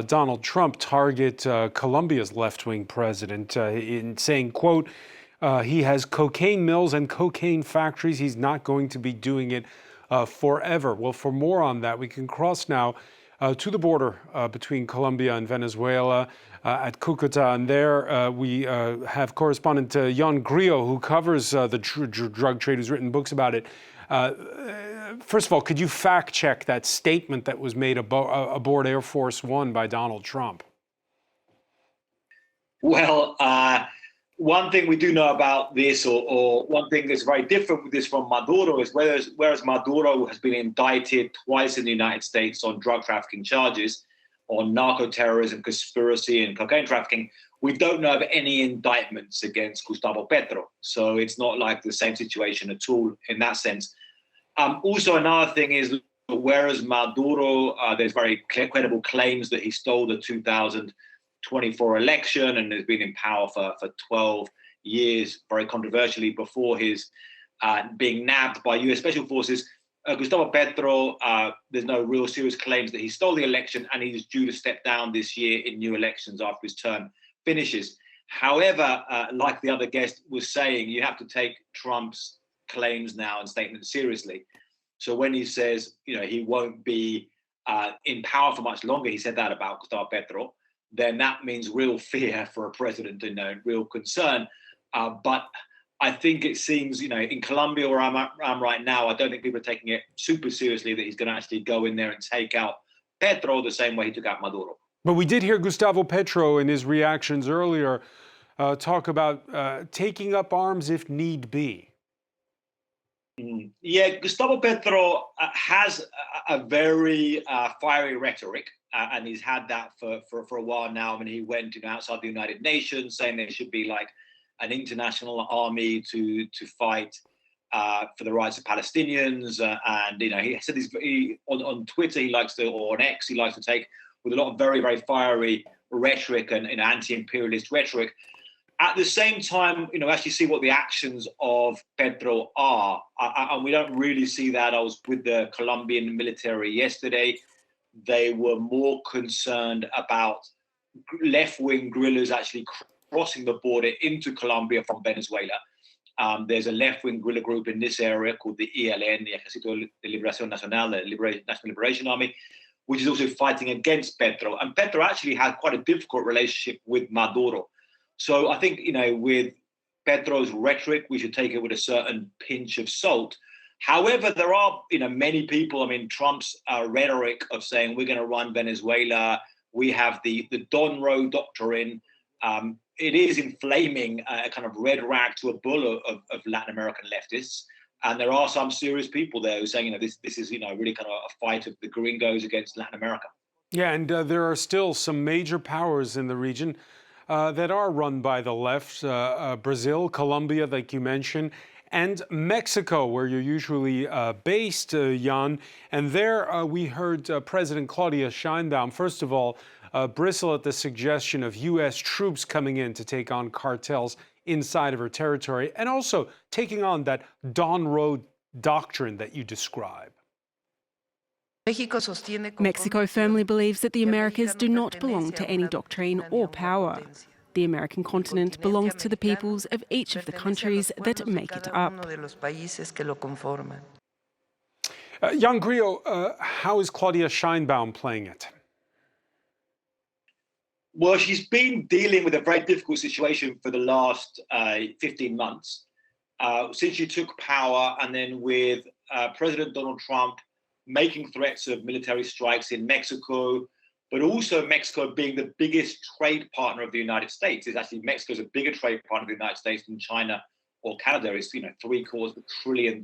Donald Trump target Colombia's left-wing president in saying, quote, he has cocaine mills and cocaine factories. He's not going to be doing it forever. Well, for more on that, we can cross now to the border between Colombia and Venezuela at Cucuta. And there we have correspondent Ioan Grillo, who covers the drug trade, who's written books about it. First of all, could you fact check that statement that was made aboard Air Force One by Donald Trump? Well, one thing we do know about this, or one thing that's very different with this from Maduro, is whereas Maduro has been indicted twice in the United States on drug trafficking charges, on narco-terrorism, conspiracy, and cocaine trafficking, we don't know of any indictments against Gustavo Petro. So it's not like the same situation at all in that sense. Also, another thing is, whereas Maduro, there's very credible claims that he stole the 2024 election and has been in power for 12 years, very controversially, before his being nabbed by US Special Forces. Gustavo Petro, there's no real serious claims that he stole the election, and he's due to step down this year in new elections after his term finishes. However, like the other guest was saying, you have to take Trump's claims now and statements seriously. So when he says, he won't be in power for much longer, he said that about Gustavo Petro, then that means real fear for a president, real concern. But I think it seems, in Colombia, where I'm right now, I don't think people are taking it super seriously that he's going to actually go in there and take out Petro the same way he took out Maduro. But we did hear Gustavo Petro in his reactions earlier talk about taking up arms if need be. Yeah, Gustavo Petro has a very fiery rhetoric, and he's had that for a while now. I mean, he went outside the United Nations saying there should be like an international army to fight for the rights of Palestinians, and he said on Twitter he likes to, or on X he likes to take with a lot of very, very fiery rhetoric and anti-imperialist rhetoric. At the same time, actually see what the actions of Petro are. And we don't really see that. I was with the Colombian military yesterday. They were more concerned about left-wing guerrillas actually crossing the border into Colombia from Venezuela. There's a left-wing guerrilla group in this area called the ELN, the Ejército de Liberación Nacional, the National Liberation Army, which is also fighting against Petro. And Petro actually had quite a difficult relationship with Maduro. So I think, with Petro's rhetoric, we should take it with a certain pinch of salt. However, there are, many people, Trump's rhetoric of saying we're going to run Venezuela, we have the Don Roe doctrine, it is inflaming a kind of red rag to a bull of Latin American leftists. And there are some serious people there who are saying, this is, really kind of a fight of the gringos against Latin America. Yeah, and there are still some major powers in the region that are run by the left, Brazil, Colombia, like you mentioned, and Mexico, where you're usually based, Jan. And there we heard President Claudia Sheinbaum, first of all, bristle at the suggestion of U.S. troops coming in to take on cartels inside of her territory, and also taking on that Don Roe doctrine that you describe. Mexico firmly believes that the Americas do not belong to any doctrine or power. The American continent belongs to the peoples of each of the countries that make it up. Ioan Grillo, how is Claudia Sheinbaum playing it? Well, she's been dealing with a very difficult situation for the last 15 months, since she took power, and then with President Donald Trump making threats of military strikes in Mexico, but also Mexico being the biggest trade partner of the United States. Mexico's a bigger trade partner of the United States than China or Canada. It's $750 billion.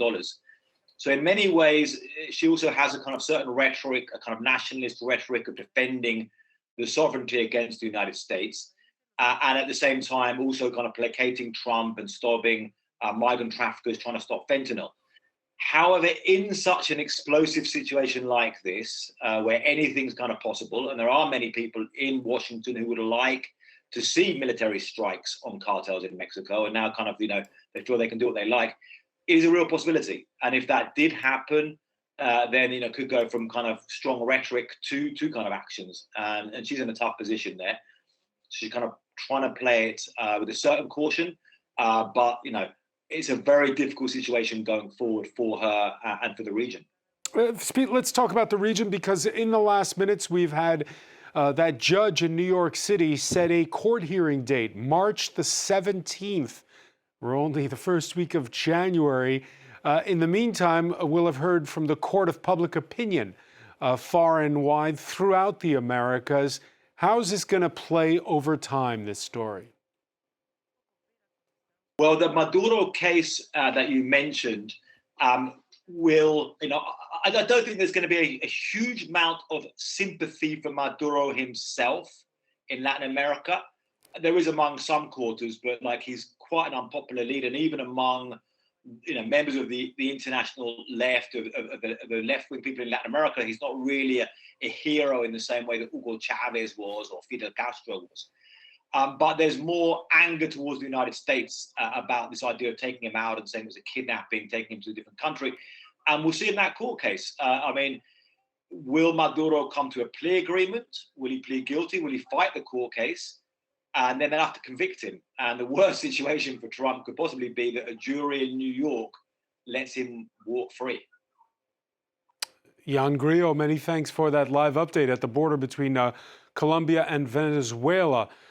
So in many ways, she also has a kind of certain rhetoric, a kind of nationalist rhetoric of defending the sovereignty against the United States, and at the same time also kind of placating Trump and stopping migrant traffickers trying to stop fentanyl. However, in such an explosive situation like this, where anything's kind of possible, and there are many people in Washington who would like to see military strikes on cartels in Mexico, and now kind of, they feel they can do what they like, it is a real possibility. And if that did happen, then could go from kind of strong rhetoric to kind of actions, and she's in a tough position there. She's kind of trying to play it with a certain caution, but it's a very difficult situation going forward for her and for the region. Let's talk about the region, because in the last minutes we've had that judge in New York City set a court hearing date, March the 17th. We're only the first week of January. In the meantime, we'll have heard from the court of public opinion far and wide throughout the Americas. How's this going to play over time, this story? Well, the Maduro case that you mentioned will, I don't think there's going to be a huge amount of sympathy for Maduro himself in Latin America. There is among some quarters, but he's quite an unpopular leader, and even among members of the international left, of the left-wing people in Latin America, he's not really a hero in the same way that Hugo Chavez was or Fidel Castro was. But there's more anger towards the United States about this idea of taking him out and saying it was a kidnapping, taking him to a different country. And we'll see in that court case. Will Maduro come to a plea agreement? Will he plead guilty? Will he fight the court case? And then they'll have to convict him. And the worst situation for Trump could possibly be that a jury in New York lets him walk free. Ioan Grillo, many thanks for that live update at the border between Colombia and Venezuela.